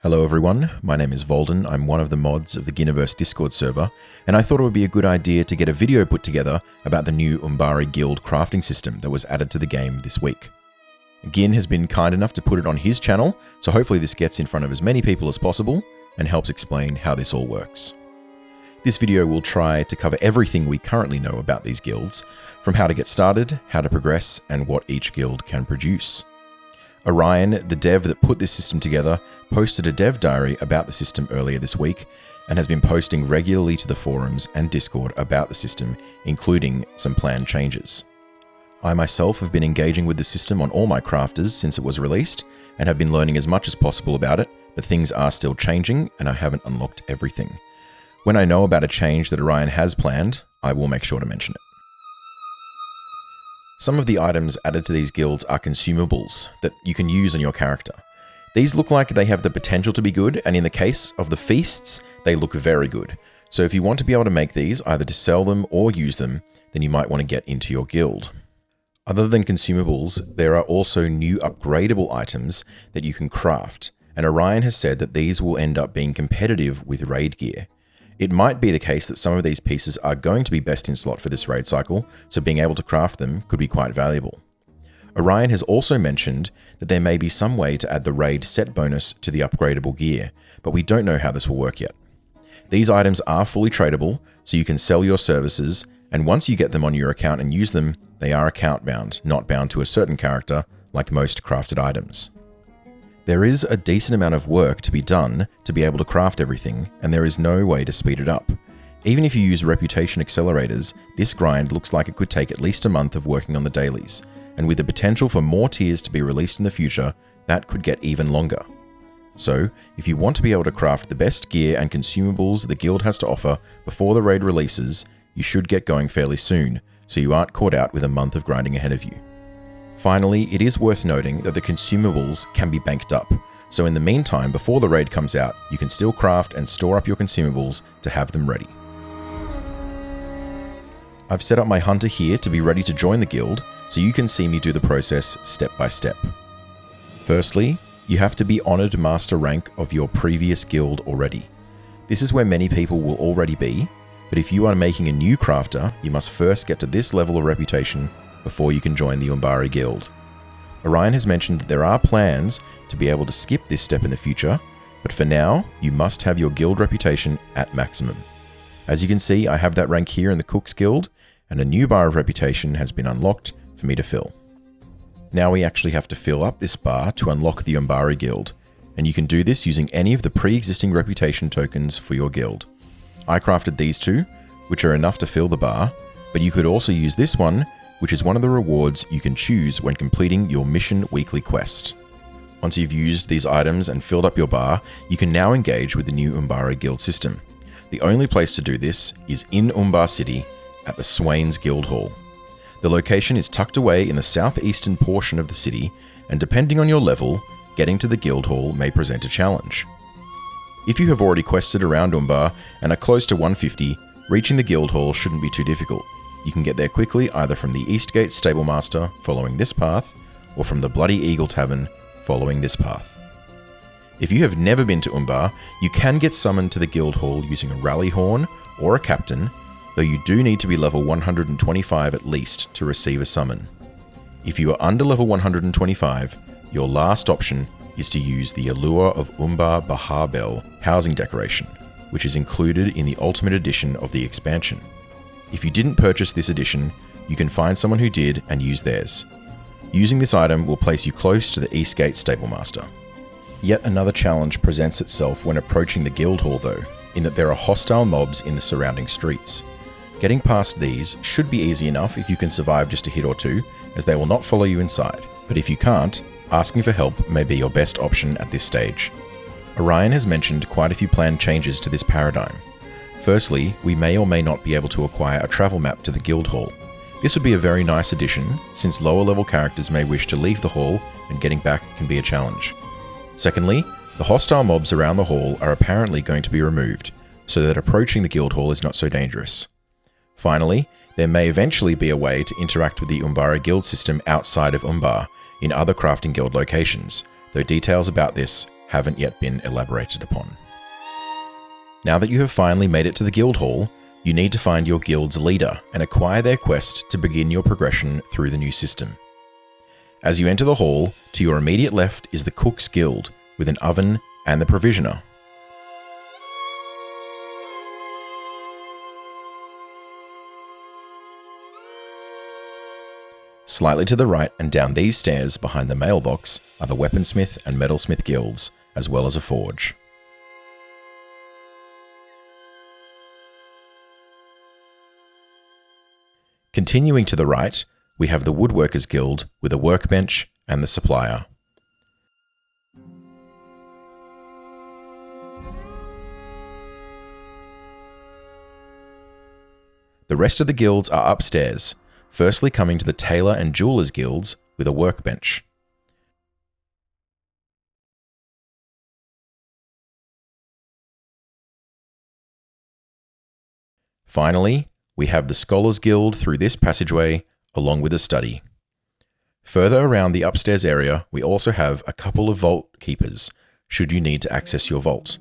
Hello everyone, my name is Vuldyn, I'm one of the mods of the Ghynghyn Discord server, and I thought it would be a good idea to get a video put together about the new Umbari guild crafting system that was added to the game this week. Ghyn has been kind enough to put it on his channel, so hopefully this gets in front of as many people as possible and helps explain how this all works. This video will try to cover everything we currently know about these guilds, from how to get started, how to progress, and what each guild can produce. Orion, the dev that put this system together, posted a dev diary about the system earlier this week and has been posting regularly to the forums and Discord about the system, including some planned changes. I myself have been engaging with the system on all my crafters since it was released and have been learning as much as possible about it, but things are still changing and I haven't unlocked everything. When I know about a change that Orion has planned, I will make sure to mention it. Some of the items added to these guilds are consumables that you can use on your character. These look like they have the potential to be good, and in the case of the feasts, they look very good. So if you want to be able to make these, either to sell them or use them, then you might want to get into your guild. Other than consumables, there are also new upgradable items that you can craft, and Orion has said that these will end up being competitive with raid gear. It might be the case that some of these pieces are going to be best in slot for this raid cycle, so being able to craft them could be quite valuable. Orion has also mentioned that there may be some way to add the raid set bonus to the upgradable gear, but we don't know how this will work yet. These items are fully tradable, so you can sell your services, and once you get them on your account and use them, they are account bound, not bound to a certain character like most crafted items. There is a decent amount of work to be done to be able to craft everything, and there is no way to speed it up. Even if you use reputation accelerators, this grind looks like it could take at least a month of working on the dailies, and with the potential for more tiers to be released in the future, that could get even longer. So, if you want to be able to craft the best gear and consumables the guild has to offer before the raid releases, you should get going fairly soon, so you aren't caught out with a month of grinding ahead of you. Finally, it is worth noting that the consumables can be banked up, so in the meantime, before the raid comes out, you can still craft and store up your consumables to have them ready. I've set up my hunter here to be ready to join the guild, so you can see me do the process step by step. Firstly, you have to be honoured master rank of your previous guild already. This is where many people will already be, but if you are making a new crafter, you must first get to this level of reputation before you can join the Umbari guild. Orion has mentioned that there are plans to be able to skip this step in the future, but for now, you must have your guild reputation at maximum. As you can see, I have that rank here in the Cook's Guild, and a new bar of reputation has been unlocked for me to fill. Now we actually have to fill up this bar to unlock the Umbari guild, and you can do this using any of the pre-existing reputation tokens for your guild. I crafted these two, which are enough to fill the bar, but you could also use this one, which is one of the rewards you can choose when completing your mission weekly quest. Once you've used these items and filled up your bar, you can now engage with the new Umbari guild system. The only place to do this is in Umbari City at the Swain's Guild Hall. The location is tucked away in the southeastern portion of the city, and depending on your level, getting to the guild hall may present a challenge. If you have already quested around Umbari and are close to 150, reaching the guild hall shouldn't be too difficult. You can get there quickly either from the Eastgate Stablemaster following this path, or from the Bloody Eagle Tavern following this path. If you have never been to Umbari, you can get summoned to the guild hall using a rally horn or a captain, though you do need to be level 125 at least to receive a summon. If you are under level 125, your last option is to use the Allure of Umbari Bahar Bell housing decoration, which is included in the Ultimate Edition of the expansion. If you didn't purchase this edition, you can find someone who did and use theirs. Using this item will place you close to the Eastgate Stablemaster. Yet another challenge presents itself when approaching the guild hall though, in that there are hostile mobs in the surrounding streets. Getting past these should be easy enough if you can survive just a hit or two, as they will not follow you inside, but if you can't, asking for help may be your best option at this stage. Orion has mentioned quite a few planned changes to this paradigm. Firstly, we may or may not be able to acquire a travel map to the guild hall. This would be a very nice addition, since lower level characters may wish to leave the hall and getting back can be a challenge. Secondly, the hostile mobs around the hall are apparently going to be removed, so that approaching the guild hall is not so dangerous. Finally, there may eventually be a way to interact with the Umbari guild system outside of Umbari, in other crafting guild locations, though details about this haven't yet been elaborated upon. Now that you have finally made it to the guild hall, you need to find your guild's leader and acquire their quest to begin your progression through the new system. As you enter the hall, to your immediate left is the Cook's Guild with an oven and the Provisioner. Slightly to the right and down these stairs behind the mailbox are the Weaponsmith and Metalsmith guilds, as well as a forge. Continuing to the right, we have the Woodworkers Guild with a workbench and the supplier. The rest of the guilds are upstairs, firstly coming to the Tailor and Jewelers guilds with a workbench. Finally, we have the Scholars Guild through this passageway, along with a study. Further around the upstairs area, we also have a couple of vault keepers, should you need to access your vault.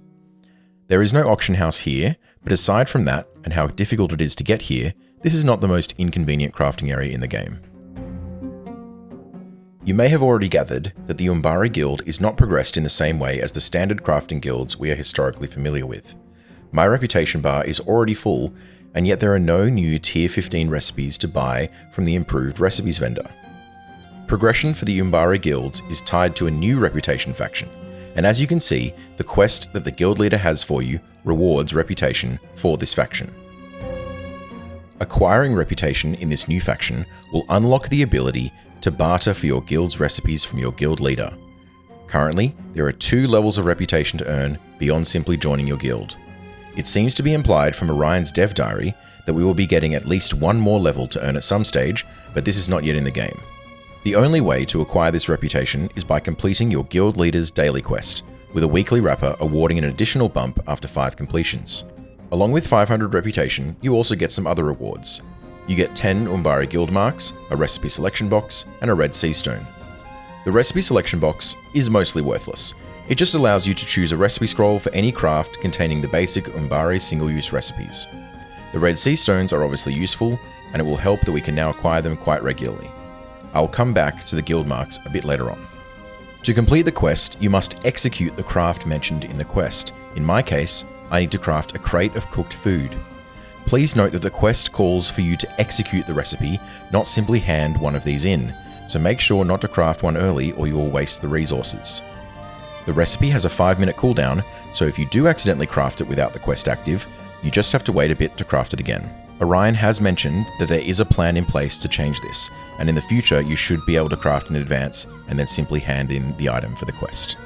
There is no auction house here, but aside from that, and how difficult it is to get here, this is not the most inconvenient crafting area in the game. You may have already gathered that the Umbari Guild is not progressed in the same way as the standard crafting guilds we are historically familiar with. My reputation bar is already full, and yet there are no new tier 15 recipes to buy from the improved recipes vendor. Progression for the Umbari guilds is tied to a new reputation faction, and as you can see, the quest that the guild leader has for you rewards reputation for this faction. Acquiring reputation in this new faction will unlock the ability to barter for your guild's recipes from your guild leader. Currently, there are 2 levels of reputation to earn beyond simply joining your guild. It seems to be implied from Orion's dev diary that we will be getting at least 1 more level to earn at some stage, but this is not yet in the game. The only way to acquire this reputation is by completing your guild leader's daily quest, with a weekly wrapper awarding an additional bump after 5 completions. Along with 500 reputation, you also get some other rewards. You get 10 Umbari guild marks, a recipe selection box, and a red sea stone. The recipe selection box is mostly worthless. It just allows you to choose a recipe scroll for any craft containing the basic Umbari single-use recipes. The red sea stones are obviously useful, and it will help that we can now acquire them quite regularly. I will come back to the guild marks a bit later on. To complete the quest, you must execute the craft mentioned in the quest. In my case, I need to craft a crate of cooked food. Please note that the quest calls for you to execute the recipe, not simply hand one of these in, so make sure not to craft one early or you will waste the resources. The recipe has a 5-minute cooldown, so if you do accidentally craft it without the quest active, you just have to wait a bit to craft it again. Orion has mentioned that there is a plan in place to change this, and in the future you should be able to craft in advance and then simply hand in the item for the quest.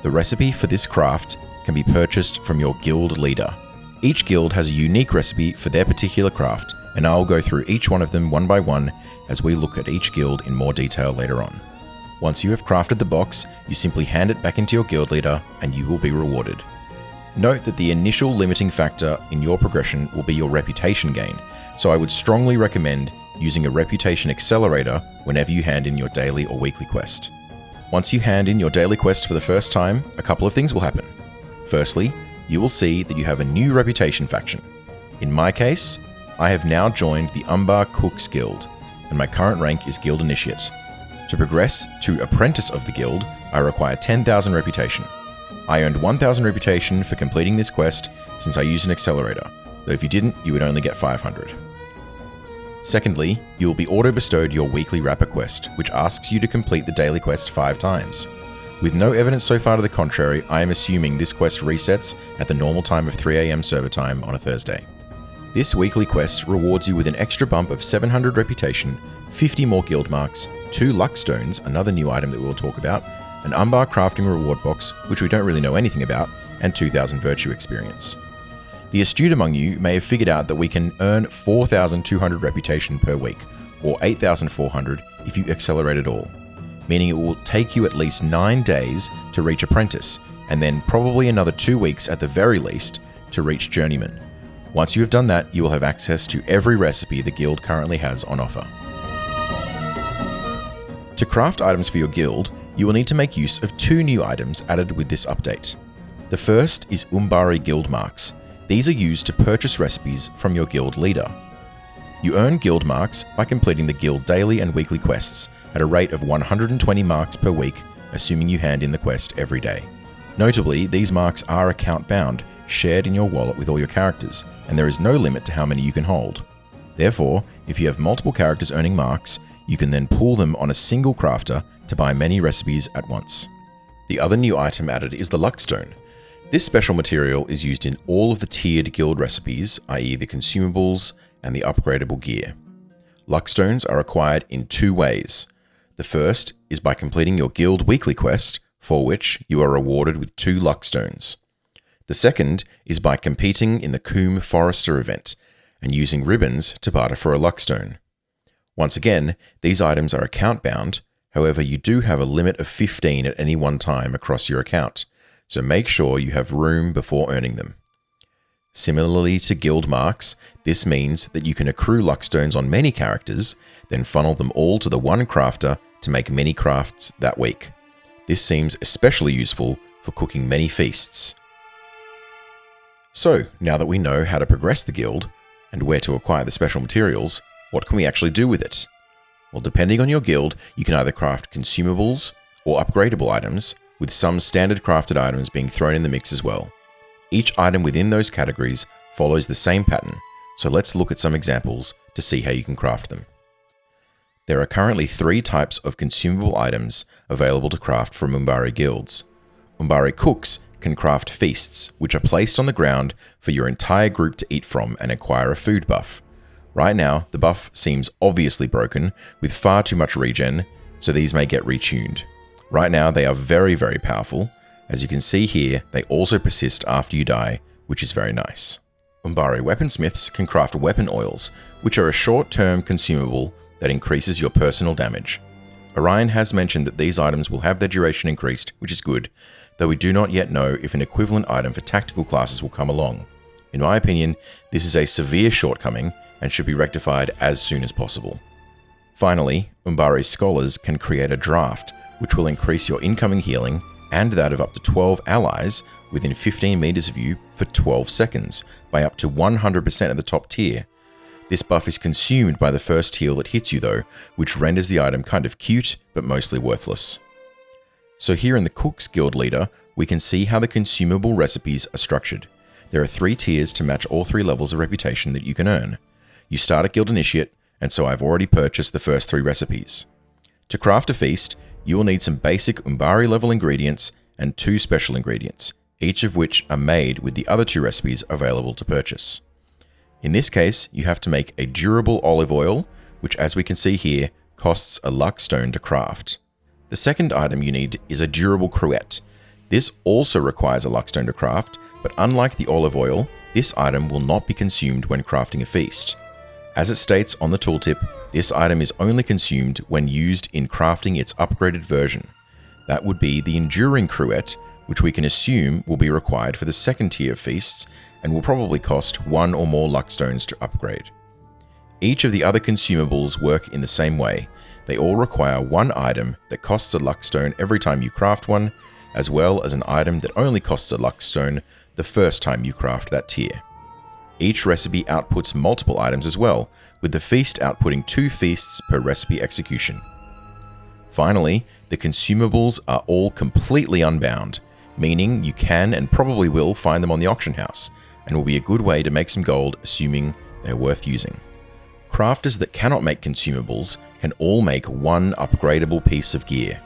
The recipe for this craft can be purchased from your guild leader. Each guild has a unique recipe for their particular craft, and I will go through each one of them one by one as we look at each guild in more detail later on. Once you have crafted the box, you simply hand it back into your guild leader and you will be rewarded. Note that the initial limiting factor in your progression will be your reputation gain, so I would strongly recommend using a reputation accelerator whenever you hand in your daily or weekly quest. Once you hand in your daily quest for the first time, a couple of things will happen. Firstly, you will see that you have a new reputation faction. In my case, I have now joined the Umbar Cooks Guild, and my current rank is Guild Initiate. To progress to Apprentice of the Guild, I require 10,000 reputation. I earned 1,000 reputation for completing this quest since I used an accelerator, though if you didn't, you would only get 500. Secondly, you will be auto-bestowed your weekly wrapper quest, which asks you to complete the daily quest 5 times. With no evidence so far to the contrary, I am assuming this quest resets at the normal time of 3 AM server time on a Thursday. This weekly quest rewards you with an extra bump of 700 reputation, 50 more guild marks, 2 luck stones, another new item that we will talk about, an Umbar crafting reward box, which we don't really know anything about, and 2,000 virtue experience. The astute among you may have figured out that we can earn 4,200 reputation per week, or 8,400 if you accelerate it all, meaning it will take you at least 9 days to reach Apprentice, and then probably another 2 weeks at the very least to reach Journeyman. Once you have done that, you will have access to every recipe the guild currently has on offer. To craft items for your guild, you will need to make use of 2 new items added with this update. The first is Umbari guild marks. These are used to purchase recipes from your guild leader. You earn guild marks by completing the guild daily and weekly quests at a rate of 120 marks per week, assuming you hand in the quest every day. Notably, these marks are account bound, shared in your wallet with all your characters, and there is no limit to how many you can hold. Therefore, if you have multiple characters earning marks, you can then pool them on a single crafter to buy many recipes at once. The other new item added is the luck stone. This special material is used in all of the tiered guild recipes, i.e. the consumables and the upgradable gear. Luck stones are acquired in 2 ways. The first is by completing your guild weekly quest, for which you are rewarded with 2 luck stones. The second is by competing in the Coombe Forester event and using ribbons to barter for a luck stone. Once again, these items are account bound, however you do have a limit of 15 at any one time across your account, so make sure you have room before earning them. Similarly to guild marks, this means that you can accrue luck stones on many characters, then funnel them all to the one crafter to make many crafts that week. This seems especially useful for cooking many feasts. So, now that we know how to progress the guild, and where to acquire the special materials, what can we actually do with it? Well, depending on your guild, you can either craft consumables or upgradable items, with some standard crafted items being thrown in the mix as well. Each item within those categories follows the same pattern, so let's look at some examples to see how you can craft them. There are currently 3 types of consumable items available to craft from Umbari guilds. Umbari cooks can craft feasts, which are placed on the ground for your entire group to eat from and acquire a food buff. Right now, the buff seems obviously broken, with far too much regen, so these may get retuned. Right now, they are very, very powerful. As you can see here, they also persist after you die, which is very nice. Umbari weaponsmiths can craft weapon oils, which are a short-term consumable that increases your personal damage. Orion has mentioned that these items will have their duration increased, which is good, though we do not yet know if an equivalent item for tactical classes will come along. In my opinion, this is a severe shortcoming and should be rectified as soon as possible. Finally, Umbari scholars can create a draft, which will increase your incoming healing and that of up to 12 allies within 15 meters of you for 12 seconds by up to 100% of the top tier. This buff is consumed by the first heal that hits you though, which renders the item kind of cute but mostly worthless. So here in the Cook's Guild Leader, we can see how the consumable recipes are structured. There are 3 tiers to match all 3 levels of reputation that you can earn. You start at Guild Initiate, and so I've already purchased the first 3 recipes. To craft a feast, you will need some basic Umbari level ingredients and 2 special ingredients, each of which are made with the other 2 recipes available to purchase. In this case, you have to make a durable olive oil, which as we can see here, costs a luck stone to craft. The second item you need is a durable cruet. This also requires a luck stone to craft, but unlike the olive oil, this item will not be consumed when crafting a feast. As it states on the tooltip, this item is only consumed when used in crafting its upgraded version. That would be the enduring cruet, which we can assume will be required for the second tier of feasts and will probably cost 1 or more luck stones to upgrade. Each of the other consumables work in the same way. They all require 1 item that costs a luck stone every time you craft one, as well as an item that only costs a luck stone the first time you craft that tier. Each recipe outputs multiple items as well, with the feast outputting 2 feasts per recipe execution. Finally, the consumables are all completely unbound, meaning you can and probably will find them on the auction house, and will be a good way to make some gold assuming they're worth using. Crafters that cannot make consumables can all make 1 upgradable piece of gear.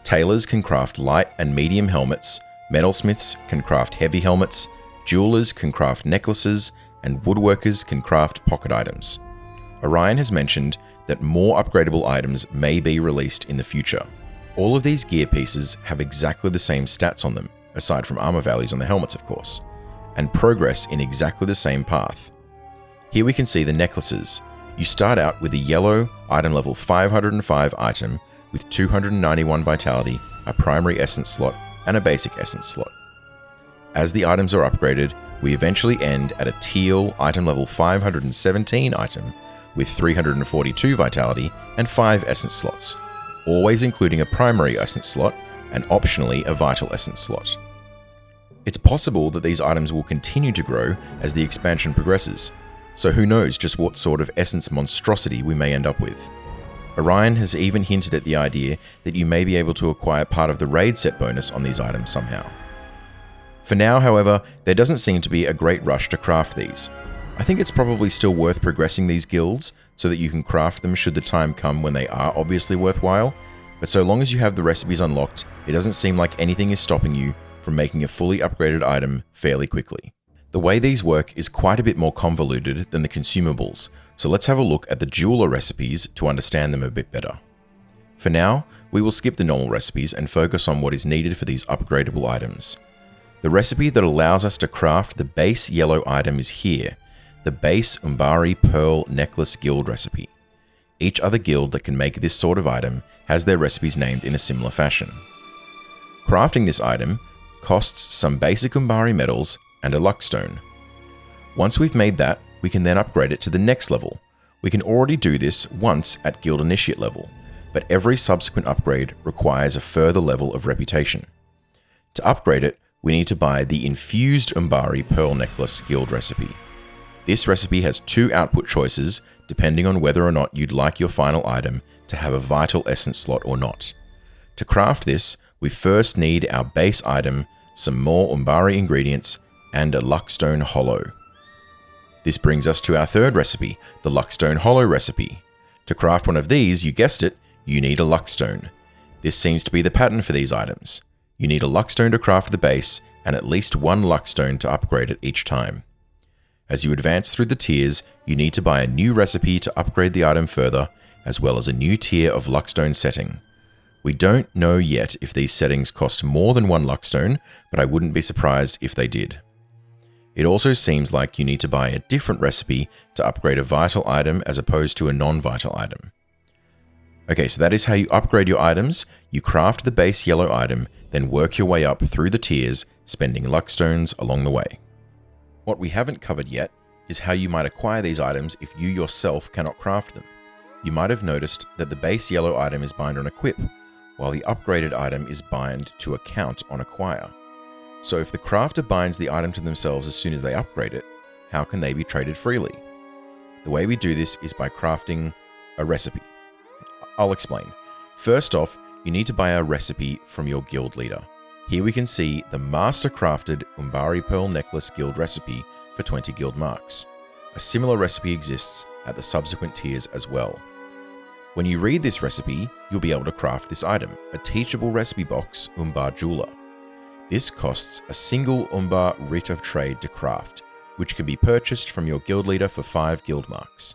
Tailors can craft light and medium helmets, metalsmiths can craft heavy helmets, jewelers can craft necklaces, and woodworkers can craft pocket items. Orion has mentioned that more upgradable items may be released in the future. All of these gear pieces have exactly the same stats on them, aside from armor values on the helmets of course, and progress in exactly the same path. Here we can see the necklaces. You start out with a yellow item level 505 item with 291 vitality, a primary essence slot, and a basic essence slot. As the items are upgraded, we eventually end at a teal item level 517 item with 342 vitality and 5 essence slots. always including a primary essence slot and optionally a vital essence slot. It's possible that these items will continue to grow as the expansion progresses, so who knows just what sort of essence monstrosity we may end up with. Orion has even hinted at the idea that you may be able to acquire part of the raid set bonus on these items somehow. For now, however, there doesn't seem to be a great rush to craft these. I think it's probably still worth progressing these guilds so that you can craft them should the time come when they are obviously worthwhile, but so long as you have the recipes unlocked, it doesn't seem like anything is stopping you from making a fully upgraded item fairly quickly. The way these work is quite a bit more convoluted than the consumables, so let's have a look at the jeweler recipes to understand them a bit better. For now, we will skip the normal recipes and focus on what is needed for these upgradable items. The recipe that allows us to craft the base yellow item is here, the base Umbari Pearl Necklace Guild recipe. Each other guild that can make this sort of item has their recipes named in a similar fashion. Crafting this item costs some basic Umbari metals and a luck stone. Once we've made that, we can then upgrade it to the next level. We can already do this once at Guild Initiate level, but every subsequent upgrade requires a further level of reputation. To upgrade it, we need to buy the Infused Umbari Pearl Necklace Guild recipe. This recipe has two output choices depending on whether or not you'd like your final item to have a vital essence slot or not. To craft this, we first need our base item, some more Umbari ingredients, and a Luckstone Hollow. This brings us to our third recipe, the Luckstone Hollow recipe. To craft one of these, you guessed it, you need a Luckstone. This seems to be the pattern for these items. You need a Luckstone to craft the base, and at least one Luckstone to upgrade it each time. As you advance through the tiers, you need to buy a new recipe to upgrade the item further, as well as a new tier of Luckstone setting. We don't know yet if these settings cost more than one Luckstone, but I wouldn't be surprised if they did. It also seems like you need to buy a different recipe to upgrade a vital item as opposed to a non-vital item. Okay, so that is how you upgrade your items. You craft the base yellow item, then work your way up through the tiers, spending Luckstones along the way. What we haven't covered yet is how you might acquire these items if you yourself cannot craft them. You might have noticed that the base yellow item is bind on equip, while the upgraded item is bind to account on acquire. So if the crafter binds the item to themselves as soon as they upgrade it, how can they be traded freely? The way we do this is by crafting a recipe. I'll explain. First off, you need to buy a recipe from your guild leader. Here we can see the master crafted Umbari Pearl Necklace Guild recipe for 20 guild marks. A similar recipe exists at the subsequent tiers as well. When you read this recipe, you'll be able to craft this item, a teachable recipe box Umbar Jeweler. This costs a single Umbar writ of trade to craft, which can be purchased from your guild leader for 5 guild marks.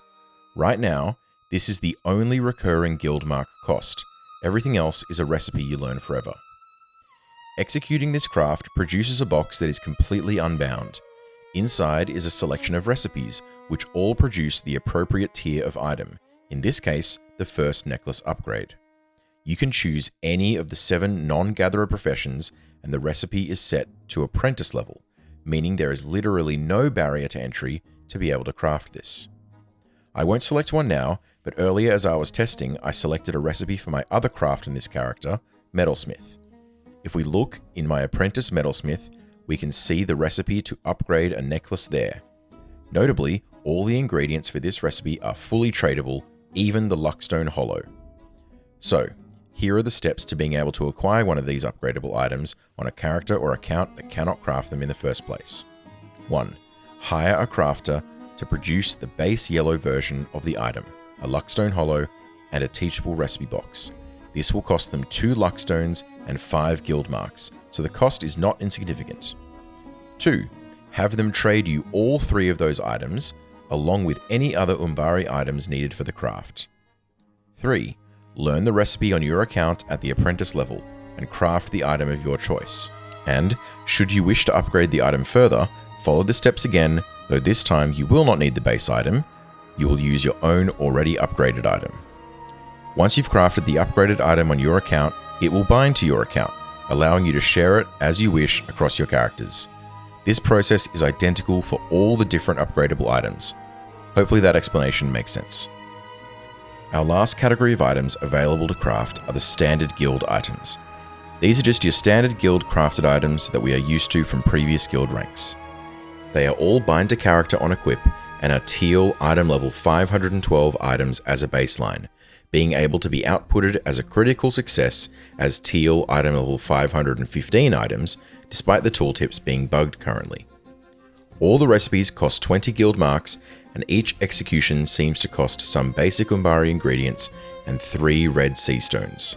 Right now, this is the only recurring guild mark cost. Everything else is a recipe you learn forever. Executing this craft produces a box that is completely unbound. Inside is a selection of recipes, which all produce the appropriate tier of item, in this case, the first necklace upgrade. You can choose any of the 7 non-gatherer professions, and the recipe is set to apprentice level, meaning there is literally no barrier to entry to be able to craft this. I won't select one now, but earlier as I was testing, I selected a recipe for my other craft in this character, Metalsmith. If we look in my apprentice Metalsmith, we can see the recipe to upgrade a necklace there. Notably, all the ingredients for this recipe are fully tradable, even the Luckstone Hollow. So, here are the steps to being able to acquire one of these upgradable items on a character or account that cannot craft them in the first place. 1. Hire a crafter to produce the base yellow version of the item, a Luckstone Hollow, and a teachable recipe box. This will cost them 2 Luckstones and 5 guild marks, so the cost is not insignificant. 2. Have them trade you all 3 of those items, along with any other Umbari items needed for the craft. 3. Learn the recipe on your account at the apprentice level, and craft the item of your choice. And, should you wish to upgrade the item further, follow the steps again, though this time you will not need the base item. You will use your own already upgraded item. Once you've crafted the upgraded item on your account, it will bind to your account, allowing you to share it as you wish across your characters. This process is identical for all the different upgradable items. Hopefully that explanation makes sense. Our last category of items available to craft are the standard guild items. These are just your standard guild crafted items that we are used to from previous guild ranks. They are all bind to character on equip and are teal item level 512 items as a baseline, being able to be outputted as a critical success as teal item level 515 items, despite the tooltips being bugged currently. All the recipes cost 20 guild marks, and each execution seems to cost some basic Umbari ingredients and 3 red sea stones.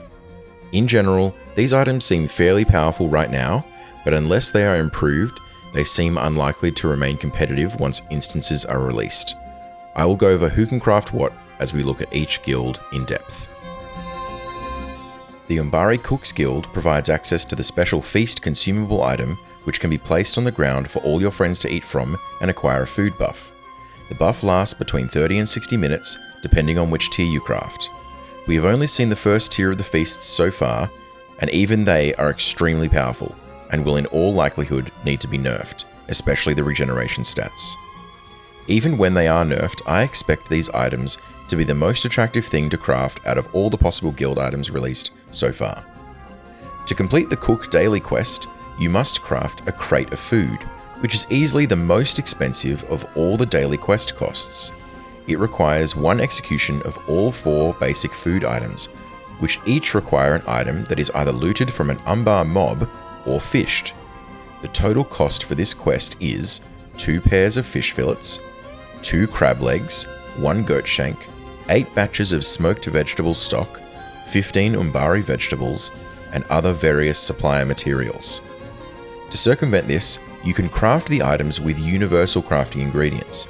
In general, these items seem fairly powerful right now, but unless they are improved, they seem unlikely to remain competitive once instances are released. I will go over who can craft what as we look at each guild in depth. The Umbari Cook's Guild provides access to the special feast consumable item, which can be placed on the ground for all your friends to eat from and acquire a food buff. The buff lasts between 30 and 60 minutes, depending on which tier you craft. We have only seen the first tier of the feasts so far, and even they are extremely powerful, and will in all likelihood need to be nerfed, especially the regeneration stats. Even when they are nerfed, I expect these items to be the most attractive thing to craft out of all the possible guild items released so far. To complete the Cook daily quest, you must craft a crate of food, which is easily the most expensive of all the daily quest costs. It requires 1 execution of all 4 basic food items, which each require an item that is either looted from an Umbar mob or fished. The total cost for this quest is 2 pairs of fish fillets, 2 crab legs, 1 goat shank, 8 batches of smoked vegetable stock, 15 Umbari vegetables, and other various supplier materials. To circumvent this, you can craft the items with universal crafting ingredients.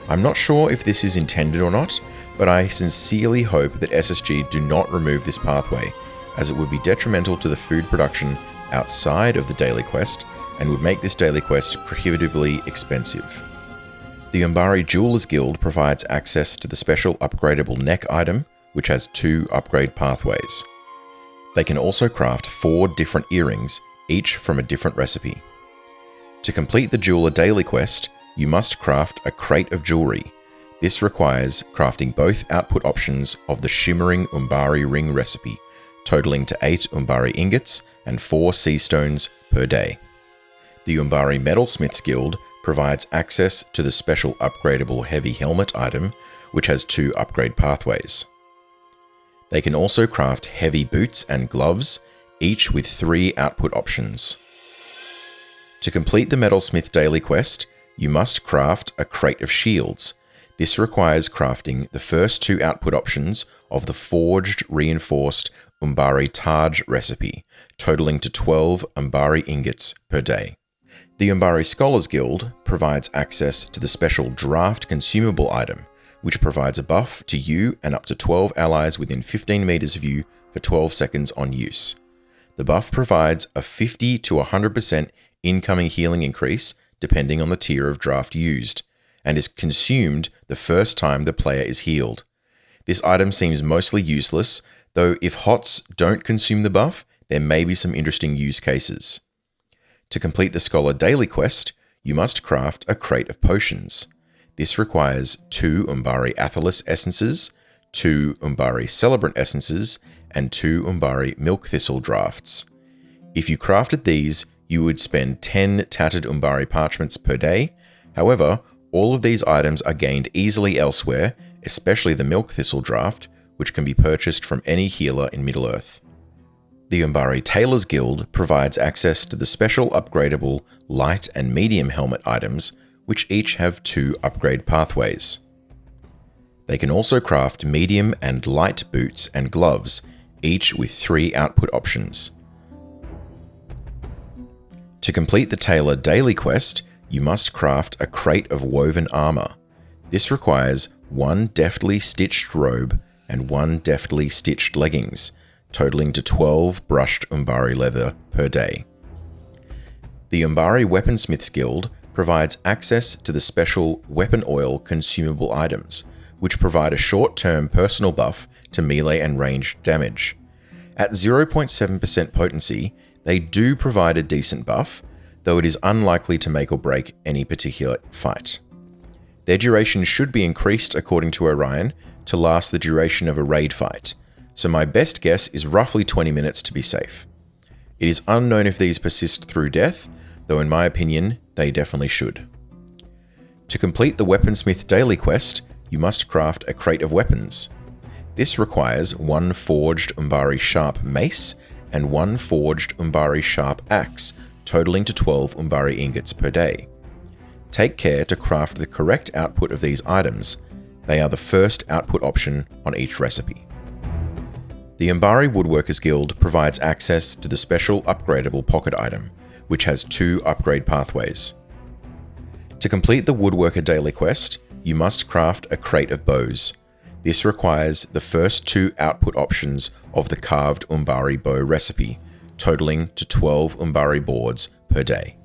I'm not sure if this is intended or not, but I sincerely hope that SSG do not remove this pathway, as it would be detrimental to the food production outside of the daily quest and would make this daily quest prohibitively expensive. The Umbari Jewelers Guild provides access to the special upgradable neck item, which has 2 upgrade pathways. They can also craft 4 different earrings, each from a different recipe. To complete the Jeweler daily quest, you must craft a crate of jewelry. This requires crafting both output options of the shimmering Umbari ring recipe, totaling to 8 Umbari ingots and 4 sea stones per day. The Umbari Metalsmiths Guild provides access to the special upgradable heavy helmet item, which has 2 upgrade pathways. They can also craft heavy boots and gloves, each with 3 output options. To complete the Metalsmith daily quest, you must craft a crate of shields. This requires crafting the first 2 output options of the forged reinforced Umbari Taj recipe, totaling to 12 Umbari ingots per day. The Umbari Scholars Guild provides access to the special draft consumable item, which provides a buff to you and up to 12 allies within 15 meters of you for 12 seconds on use. The buff provides a 50 to 100% incoming healing increase depending on the tier of draft used, and is consumed the first time the player is healed. This item seems mostly useless, though if HOTS don't consume the buff, there may be some interesting use cases. To complete the Scholar daily quest, you must craft a crate of potions. This requires 2 Umbari Athelas essences, 2 Umbari Celebrant essences, and 2 Umbari Milk Thistle drafts. If you crafted these, you would spend 10 tattered Umbari parchments per day. However, all of these items are gained easily elsewhere, especially the Milk Thistle draft, which can be purchased from any healer in Middle-earth. The Umbari Tailors Guild provides access to the special upgradable light and medium helmet items, which each have 2 upgrade pathways. They can also craft medium and light boots and gloves, each with 3 output options. To complete the Tailor daily quest, you must craft a crate of woven armor. This requires 1 deftly stitched robe and 1 deftly stitched leggings, totaling to 12 brushed Umbari leather per day. The Umbari Weaponsmiths Guild provides access to the special weapon oil consumable items, which provide a short-term personal buff to melee and ranged damage. At 0.7% potency, they do provide a decent buff, though it is unlikely to make or break any particular fight. Their duration should be increased according to Orion to last the duration of a raid fight, so my best guess is roughly 20 minutes to be safe. It is unknown if these persist through death, though in my opinion, they definitely should. To complete the Weaponsmith daily quest, you must craft a crate of weapons. This requires 1 forged Umbari sharp mace and 1 forged Umbari sharp axe, totaling to 12 Umbari ingots per day. Take care to craft the correct output of these items. They are the first output option on each recipe. The Umbari Woodworkers Guild provides access to the special upgradable pocket item, which has 2 upgrade pathways. To complete the Woodworker daily quest, you must craft a crate of bows. This requires the first 2 output options of the carved Umbari bow recipe, totaling to 12 Umbari boards per day.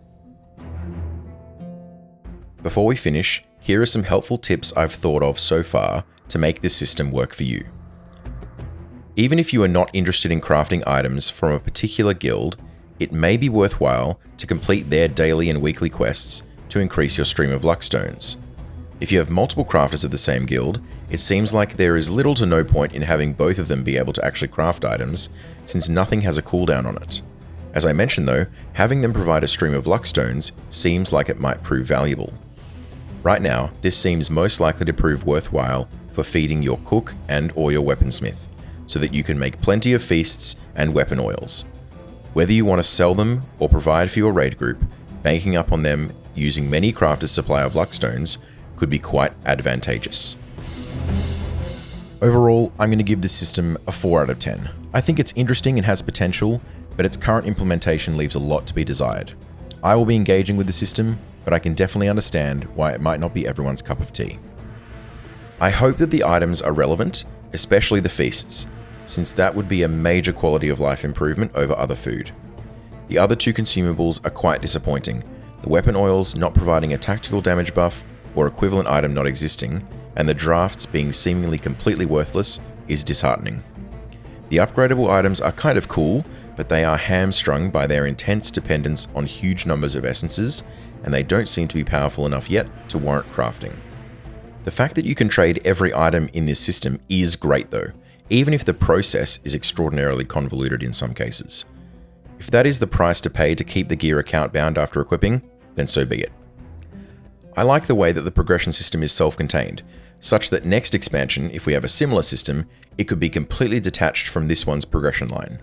Before we finish, here are some helpful tips I've thought of so far to make this system work for you. Even if you are not interested in crafting items from a particular guild, it may be worthwhile to complete their daily and weekly quests to increase your stream of luck stones. If you have multiple crafters of the same guild, it seems like there is little to no point in having both of them be able to actually craft items, since nothing has a cooldown on it. As I mentioned though, having them provide a stream of luck stones seems like it might prove valuable. Right now, this seems most likely to prove worthwhile for feeding your cook and or your weaponsmith, so that you can make plenty of feasts and weapon oils. Whether you want to sell them or provide for your raid group, banking up on them using many crafters' supply of luck stones could be quite advantageous. Overall, I'm going to give this system a 4 out of 10. I think it's interesting and has potential, but its current implementation leaves a lot to be desired. I will be engaging with the system, but I can definitely understand why it might not be everyone's cup of tea. I hope that the items are relevant, especially the feasts, since that would be a major quality of life improvement over other food. The other 2 consumables are quite disappointing, the weapon oils not providing a tactical damage buff or equivalent item not existing, and the drafts being seemingly completely worthless is disheartening. The upgradable items are kind of cool, but they are hamstrung by their intense dependence on huge numbers of essences, and they don't seem to be powerful enough yet to warrant crafting. The fact that you can trade every item in this system is great though, even if the process is extraordinarily convoluted in some cases. If that is the price to pay to keep the gear account bound after equipping, then so be it. I like the way that the progression system is self-contained, such that next expansion, if we have a similar system, it could be completely detached from this one's progression line.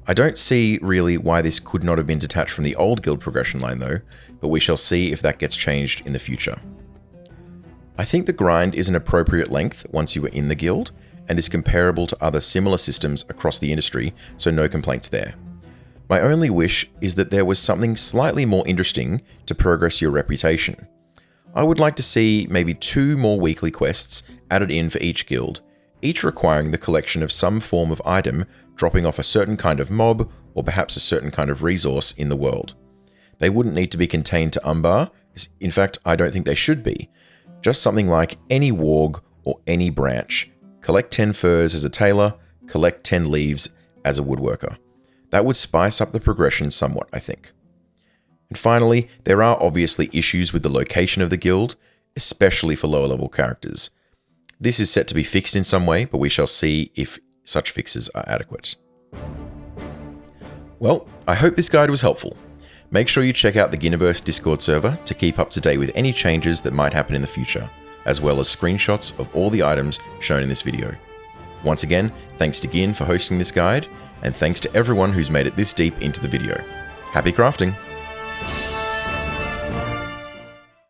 I don't see really why this could not have been detached from the old guild progression line though, but we shall see if that gets changed in the future. I think the grind is an appropriate length once you are in the guild, and is comparable to other similar systems across the industry, so no complaints there. My only wish is that there was something slightly more interesting to progress your reputation. I would like to see maybe 2 more weekly quests added in for each guild, each requiring the collection of some form of item dropping off a certain kind of mob or perhaps a certain kind of resource in the world. They wouldn't need to be contained to Umbar, in fact I don't think they should be. Just something like any warg or any branch. Collect 10 furs as a tailor, collect 10 leaves as a woodworker. That would spice up the progression somewhat, I think. And finally, there are obviously issues with the location of the guild, especially for lower level characters. This is set to be fixed in some way, but we shall see if such fixes are adequate. Well, I hope this guide was helpful. Make sure you check out the Ghynverse Discord server to keep up to date with any changes that might happen in the future, as well as screenshots of all the items shown in this video. Once again, thanks to Ghyn for hosting this guide, and thanks to everyone who's made it this deep into the video. Happy crafting!